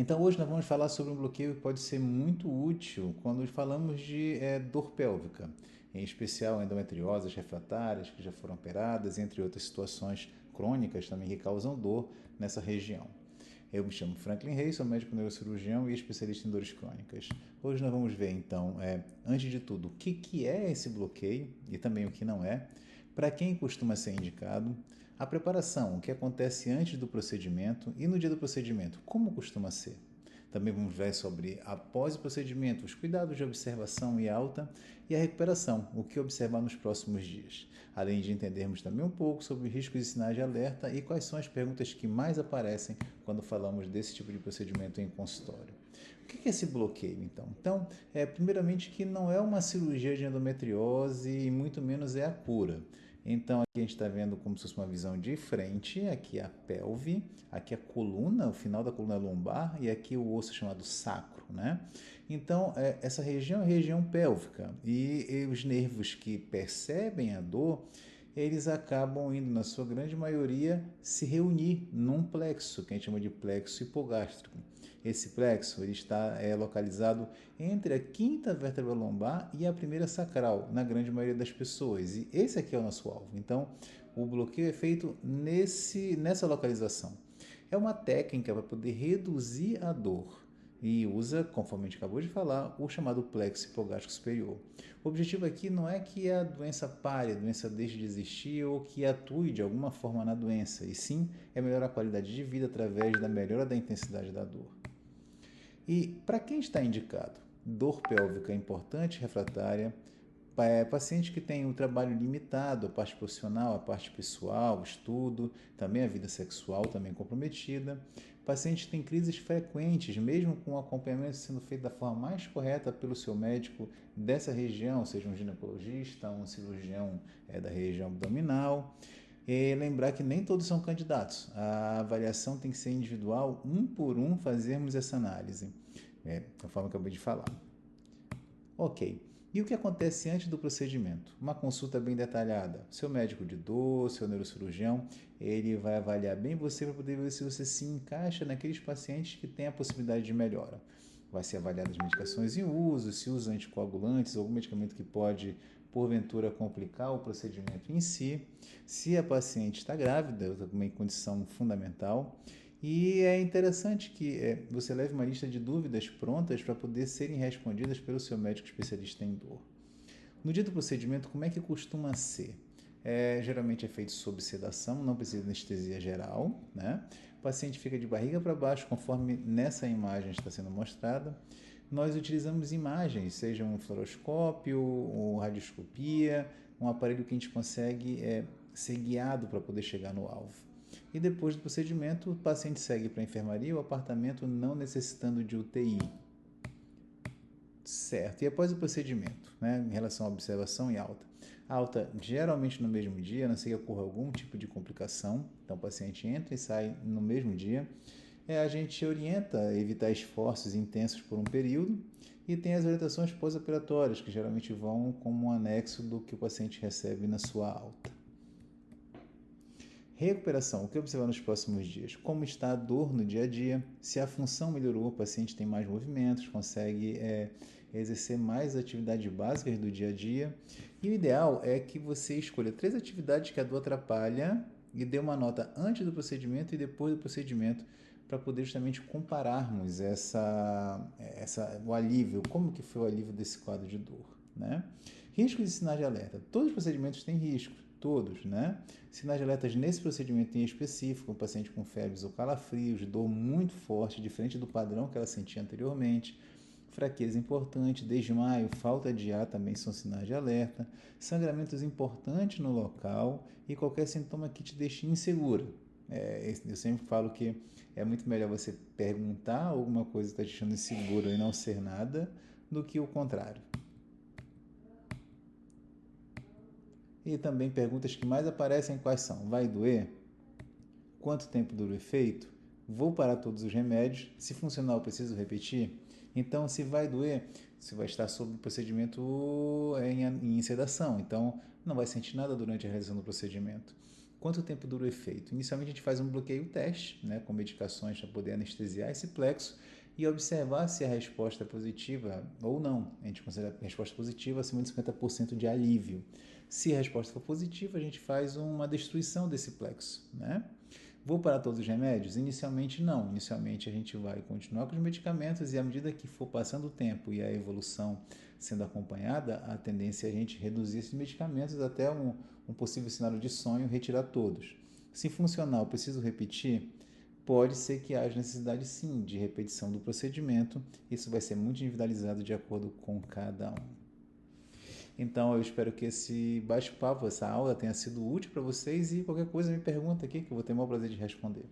Então hoje nós vamos falar sobre um bloqueio que pode ser muito útil quando falamos de dor pélvica, em especial endometrioses refratárias que já foram operadas, entre outras situações crônicas também que causam dor nessa região. Eu me chamo Franklin Reis, sou médico neurocirurgião e especialista em dores crônicas. Hoje nós vamos ver então, antes de tudo, o que é esse bloqueio e também o que não é, para quem costuma ser indicado, a preparação, o que acontece antes do procedimento e no dia do procedimento, como costuma ser. Também vamos ver sobre após o procedimento, os cuidados de observação e alta e a recuperação, o que observar nos próximos dias. Além de entendermos também um pouco sobre riscos e sinais de alerta e quais são as perguntas que mais aparecem quando falamos desse tipo de procedimento em consultório. O que é esse bloqueio, então? Então, primeiramente que não é uma cirurgia de endometriose e muito menos é a cura. Então, aqui a gente está vendo como se fosse uma visão de frente, aqui a pelve, aqui a coluna, o final da coluna lombar e aqui o osso chamado sacro, né? Então, essa região é a região pélvica e os nervos que percebem a dor, eles acabam indo, na sua grande maioria, se reunir num plexo, que a gente chama de plexo hipogástrico. Esse plexo ele está localizado entre a quinta vértebra lombar e a primeira sacral, na grande maioria das pessoas. E esse aqui é o nosso alvo. Então, o bloqueio é feito nessa localização. É uma técnica para poder reduzir a dor e usa, conforme a gente acabou de falar, o chamado plexo hipogástrico superior. O objetivo aqui não é que a doença pare, a doença deixe de existir ou que atue de alguma forma na doença, e sim é melhorar a qualidade de vida através da melhora da intensidade da dor. E para quem está indicado? Dor pélvica importante, refratária, paciente que tem um trabalho limitado, a parte profissional, a parte pessoal, estudo, também a vida sexual também comprometida, paciente que tem crises frequentes, mesmo com o acompanhamento sendo feito da forma mais correta pelo seu médico dessa região, seja um ginecologista, um cirurgião da região abdominal. E lembrar que nem todos são candidatos. A avaliação tem que ser individual, um por um, fazermos essa análise, conforme eu acabei de falar. Ok. E o que acontece antes do procedimento? Uma consulta bem detalhada. Seu médico de dor, seu neurocirurgião, ele vai avaliar bem você para poder ver se você se encaixa naqueles pacientes que têm a possibilidade de melhora. Vai ser avaliado as medicações em uso, se usa anticoagulantes, algum medicamento que pode, porventura, complicar o procedimento em si. Se a paciente está grávida, uma condição fundamental. E é interessante que você leve uma lista de dúvidas prontas para poder serem respondidas pelo seu médico especialista em dor. No dia do procedimento, como é que costuma ser? Geralmente é feito sob sedação, não precisa de anestesia geral, né? O paciente fica de barriga para baixo, conforme nessa imagem está sendo mostrada. Nós utilizamos imagens, seja um fluoroscópio, ou radioscopia, um aparelho que a gente consegue ser guiado para poder chegar no alvo. E depois do procedimento, o paciente segue para a enfermaria ou apartamento não necessitando de UTI. Certo. E após o procedimento, né, em relação à observação e alta? Alta geralmente no mesmo dia, a não ser que ocorra algum tipo de complicação. Então o paciente entra e sai no mesmo dia. A gente orienta a evitar esforços intensos por um período e tem as orientações pós-operatórias, que geralmente vão como um anexo do que o paciente recebe na sua alta. Recuperação, o que observar nos próximos dias? Como está a dor no dia a dia? Se a função melhorou, o paciente tem mais movimentos, consegue exercer mais atividades básicas do dia a dia. E o ideal é que você escolha 3 atividades que a dor atrapalha e dê uma nota antes do procedimento e depois do procedimento para poder justamente compararmos o alívio, como que foi o alívio desse quadro de dor, né? Riscos e sinais de alerta. Todos os procedimentos têm riscos, todos, né? Sinais de alertas nesse procedimento em específico, um paciente com febres ou calafrios, dor muito forte, diferente do padrão que ela sentia anteriormente, fraqueza importante, desmaio, falta de ar também são sinais de alerta, sangramentos importantes no local e qualquer sintoma que te deixe insegura. Eu sempre falo que é muito melhor você perguntar alguma coisa que está te deixando inseguro e não ser nada, do que o contrário. E também perguntas que mais aparecem quais são? Vai doer? Quanto tempo dura o efeito? Vou parar todos os remédios? Se funcionar, eu preciso repetir? Então, se vai doer, você vai estar sob o procedimento em sedação. Então, não vai sentir nada durante a realização do procedimento. Quanto tempo dura o efeito? Inicialmente a gente faz um bloqueio teste, né, com medicações para poder anestesiar esse plexo e observar se a resposta é positiva ou não. A gente considera a resposta positiva acima de 50% de alívio. Se a resposta for positiva, a gente faz uma destruição desse plexo, né? Vou parar todos os remédios? Inicialmente não. Inicialmente a gente vai continuar com os medicamentos e à medida que for passando o tempo e a evolução sendo acompanhada, a tendência é a gente reduzir esses medicamentos até um possível cenário de sonho, retirar todos. Se funcionar, eu preciso repetir? Pode ser que haja necessidade sim de repetição do procedimento. Isso vai ser muito individualizado de acordo com cada um. Então eu espero que esse bate-papo, essa aula tenha sido útil para vocês e qualquer coisa me pergunta aqui que eu vou ter o maior prazer de responder.